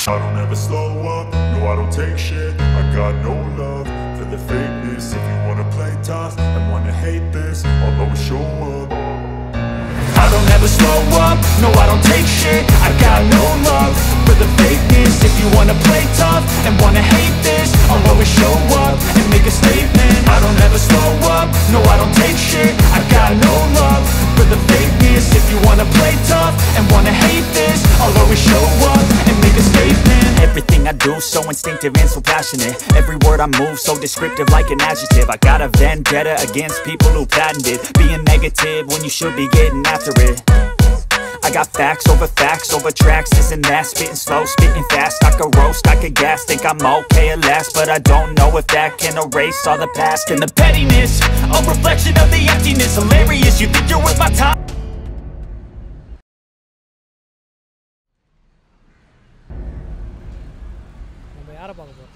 I don't ever slow up, no I don't take shit. I got no love for the fakeness. If you wanna play tough and wanna hate this, I'll always show up. I don't ever slow up, no I don't take shit. I got no love for the fakeness. If you wanna play tough and wanna hate this, I'll always show up and make a statement. I don't ever slow up, no I don't take shit. I got no love for the fakeness. If you wanna play tough and wanna hate this, I'll always show up and make a statement. Everything I do so instinctive and so passionate. Every word I move so descriptive like an adjective. I got a vendetta against people who patented being negative when you should be getting after it. I got facts over tracks, this and that. Spitting slow, spitting fast, I could roast, I could gas. Think I'm okay at last, but I don't know if that can erase all the past. And the pettiness, a reflection of the emptiness. Hilarious, you think you're worth my time. யாரை பார்க்க போகிறோம்?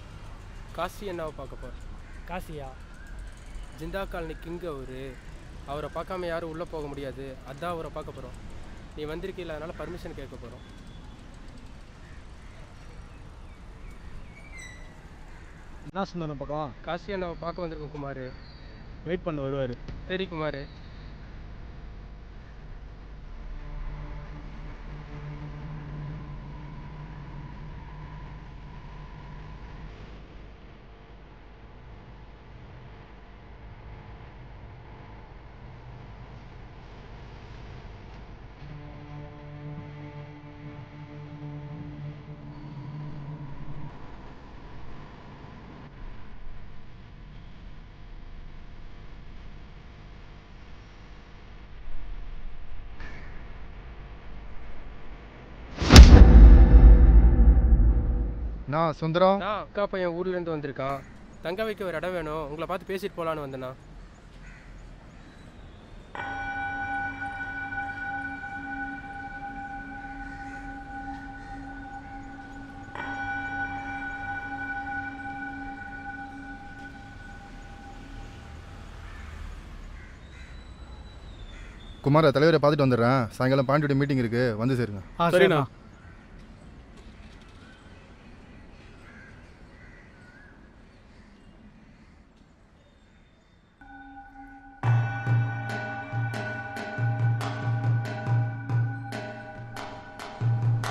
காசி அண்ணாவை பார்க்க போகிறோம். காசியா? Zinta colony king அவரை பார்க்காம யாரும் உள்ளே போக முடியாது. அதான் அவரை பார்க்க போகிறோம். நீ வந்திருக்கீல்ல, அதனால் பர்மிஷன் கேட்க போகிறோம். என்ன சொன்ன பக்கம்? காசி அண்ணாவை பார்க்க வந்திருக்கோம் குமார். வெயிட் பண்ண வருவார். சரி குமார். நான் சுந்தரம். நான் அக்கா பையன் ஊர்லேருந்து வந்திருக்கான். தங்க வைக்க ஒரு இடம் வேணும், உங்களை பார்த்து பேசிட்டு போகலான்னு வந்தேண்ணா. குமார, தலைவரை பார்த்துட்டு வந்துடுறேன். சாயங்காலம் பாண்டியோட மீட்டிங் இருக்குது, வந்து சேருங்க. சரிண்ணா.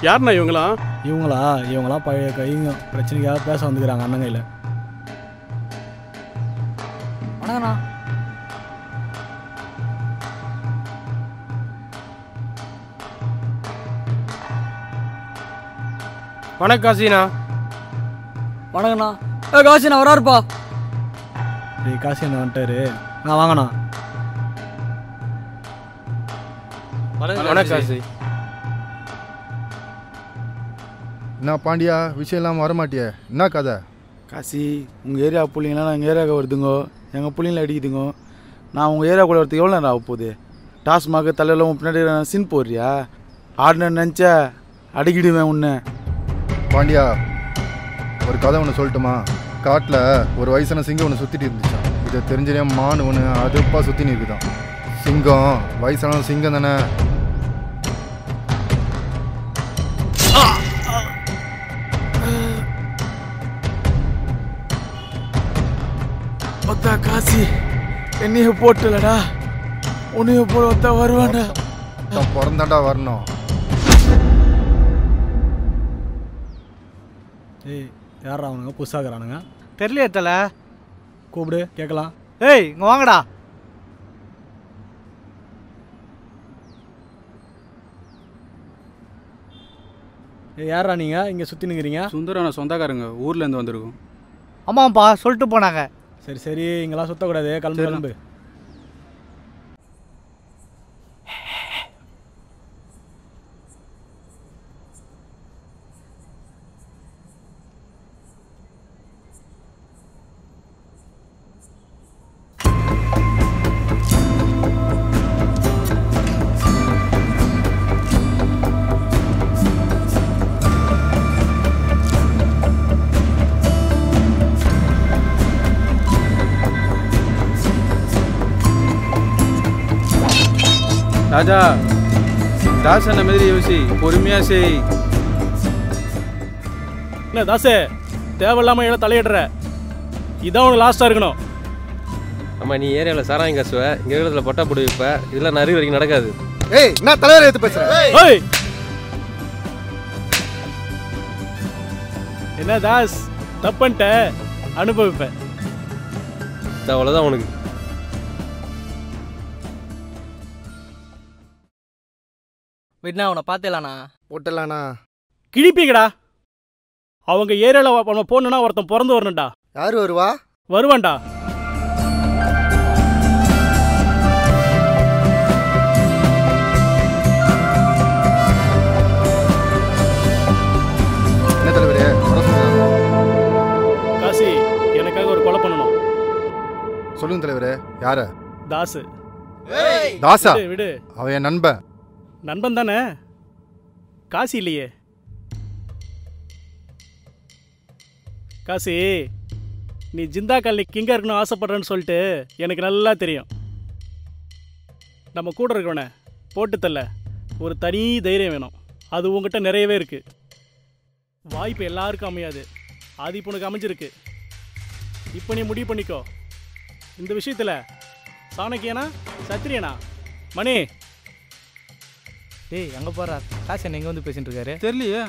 யாருண்ணா இவங்களாம்? இவங்களாம் பழைய கைங்க பிரச்சனைக்காக பேச வந்துக்கிறாங்க அண்ணன் கையில். வணக்கண்ணா. வணக்கம் காசிண்ணா. வணக்கண்ணா. காசிண்ணா வராருப்பா. காசிண்ணா வந்துட்டாரு. வாங்கண்ணா. வணக்கம் காசி. என்ன பாண்டியா, விஷயம் இல்லாமல் வரமாட்டியே, என்ன கதை? காசி, உங்கள் ஏரியா பிள்ளைங்களாம் எங்கள் ஏரியாவுக்கு வருதுங்கோ, எங்கள் பிள்ளைங்கள அடிக்குதுங்கோ. நான் உங்கள் ஏரியாவுக்குள்ள வரதுக்கு எவ்வளோ நேரம் ஆக போகுது? டாஸ்மாக தலையில் பின்னாடி சின் போடுறியா? ஆடுனு நினச்சா அடிக்கிடுவேன் உன்னை. பாண்டியா, ஒரு கதை ஒன்று சொல்லட்டுமா? காட்டில் ஒரு வயசான சிங்கம் ஒன்று சுற்றிட்டு இருந்துச்சான். இதை தெரிஞ்சனே மான் ஒன்று அதுப்பா சுற்றின்னு இருக்குதான். சிங்கம் வயசான சிங்கம் தானே. ஒத்தா காசி, என்னைய போட்டலடா, உன்னைய போட ஒத்தா வருவான்டா. பிறந்தாண்டா வரணும். ஏய், யாரா அவனுங்க? புதுசாகிறானுங்க. தெரியலையே தலை. கூப்பிடு கேட்கலாம். ஏய், இங்கே வாங்கடா. ஏய், யாரா நீங்கள் இங்கே சுற்றி நிற்கிறீங்க? சுந்தரம் சொந்தக்காரங்க, ஊர்லேருந்து வந்திருக்கோம். ஆமாம்ப்பா, சொல்லிட்டு போனாங்க. சரி சரி, இங்கெல்லாம் சுற்றக்கூடாது, கிளம்பு கிளம்பு. ராஜா, தாஸ் அண்ணன் மாதிரி யோசி, பொறுமையாக செய். என்ன தாசே தேவையில்லாமல் எல்லாம் தலையிடுற, இதான் உனக்கு லாஸ்ட்டாக இருக்கணும். ஆமாம், நீ ஏரியாவில் சாராயம் காசுவ, இங்கே இருக்கிறதுல பட்டா போட்டு வைப்ப, இதெல்லாம் நிறைய வரைக்கும் நடக்காது. ஏய் என்ன தலைவரை எடுத்து பேசுகிறேன்? ஏய் என்ன தாஸ் தப்புன்ட்ட அனுபவிப்பேன். அவ்வளோதான் உனக்கு. விட்னா உன்னை பார்த்தேலாண்ணா. போட்டலாண்ணா. கிழிப்பீங்கடா. அவங்க ஏரியாவில் போகணுன்னா ஒருத்தன் பிறந்து வரணும்டா. யார் வருவா? வருவான்டா. என்ன தலைவரே? காசி எனக்காக ஒரு கொலை பண்ணணும். சொல்லுங்க தலைவரே. யார? தாசு. தாசா? விடு. அவன் என் நண்பன். நண்பன் தானே? காசி இல்லையே. காசி, நீ ஜிந்தா காலனி கிங்கா இருக்கணும் ஆசைப்படுறேன்னு சொல்லிட்டு எனக்கு நல்லா தெரியும். நம்ம கூட இருக்கவனே போட்டு தள்ள ஒரு தனி தைரியம் வேணும். அது உங்ககிட்ட நிறையவே இருக்கு. வாய்ப்பு எல்லாருக்கும் அமையாது, அது இப்போ உனக்கு அமைஞ்சிருக்கு. இப்போ நீ முடிவு பண்ணிக்கோ. இந்த விஷயத்தில் சாணக்கியனா சத்திரியனா? மணி டேய் அங்கே போகிறா காசு என்ன எங்கே வந்து பேசிட்டு இருக்காரு தெரியலையே.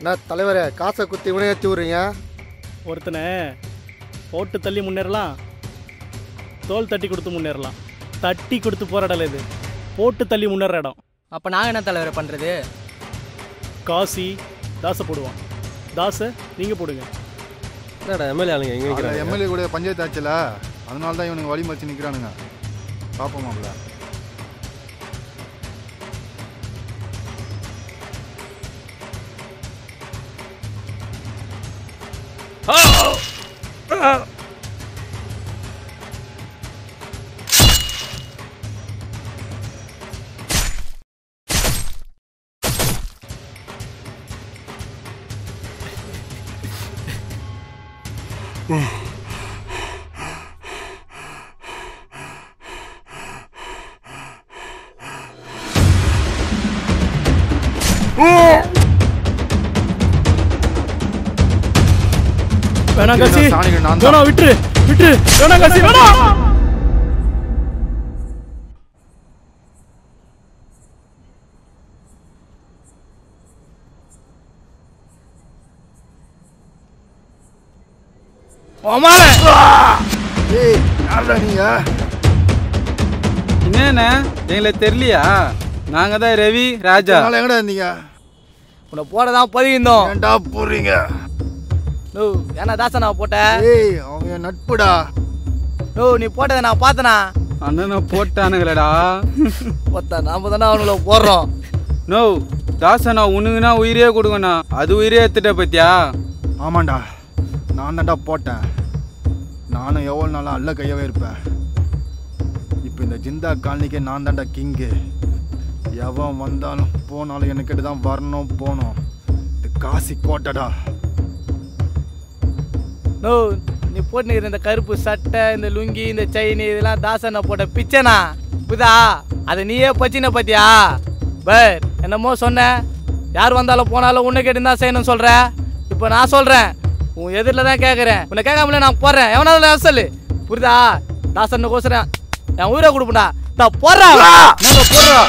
என்ன தலைவரே காசை குத்தி இவனே ஏற்றி விட்றீங்க? ஒருத்தனை போட்டு தள்ளி முன்னேறலாம், தோல் தட்டி கொடுத்து முன்னேறலாம். தட்டி கொடுத்து போகிற இடம் இது, போட்டு தள்ளி முன்னேற இடம். அப்போ நாங்கள் என்ன தலைவரை பண்ணுறது? காசி தாசை போடுவான், தாசை நீங்கள் போடுங்க. என்னடா எம்எல்ஏ ஆளுங்க எங்கே நிற்கிறாங்க? எம்எல்ஏ கூட பஞ்சாயத்து ஆச்சுல, அதனால தான் இவனுக்கு வழி மறிச்சு நிற்கிறானுங்க. பார்ப்போமாப்ல. வேணாம் காசி, நான் வேணாம், விட்டுரு விட்டுரு, வேணாம் காசி, வேணாம். என்னண்ணே எங்களை தெரியலையா? நாங்கள் தான் ரவி ராஜா. எங்கடா இருந்தீங்க? உன்னை போட தான் பதிந்தோம். ஏன்டா போறீங்க? நோ ஏன்னா தாசா நான் போட்டேன். ஏய் அவன் என் நட்புடா. நோ நீ போட்டதை நான் பார்த்தனா? அண்ணனை போட்டானுங்களடா. போத்தா நாம தானே அவங்கள போடுறோம். நோ தாசண்ணா உனக்குன்னா உயிரே கொடுங்கண்ணா, அது உயிரே எடுத்துட்ட பத்தியா? ஆமாண்டா, நான் தான்டா போட்டேன். நானும் எவ்வளோ நாளாக அல்ல கையவே இருப்பேன். இப்போ இந்த ஜிந்தா காலனிக்கே நான் தான்டா கிங்கு. எவன் வந்தாலும் போனாலும் எனக்கிட்ட தான் வரணும் போகணும். இது காசி கோட்டடா. நோ நீ போட்டுக்கிற இந்த கருப்பு சட்டை, இந்த லுங்கி, இந்த செயின் இதெல்லாம் தாசனை போட்ட பிச்சைனா புதா? அதை நீயே பச்சின பத்தியா? பர் என்னமோ சொன்ன, யார் வந்தாலும் போனாலும் உன்னை கேட்டு தான் செய்யணும்னு சொல்கிற. இப்போ நான் சொல்கிறேன், உன் எதிரில் தான் கேட்குறேன். உன்னை கேட்காமல நான் போடுறேன். எவனாலும் சொல்லு புரியுதா? தாசனுக்கோசரம் என் உயிரை கொடுப்பா. போடுறா போடுறா.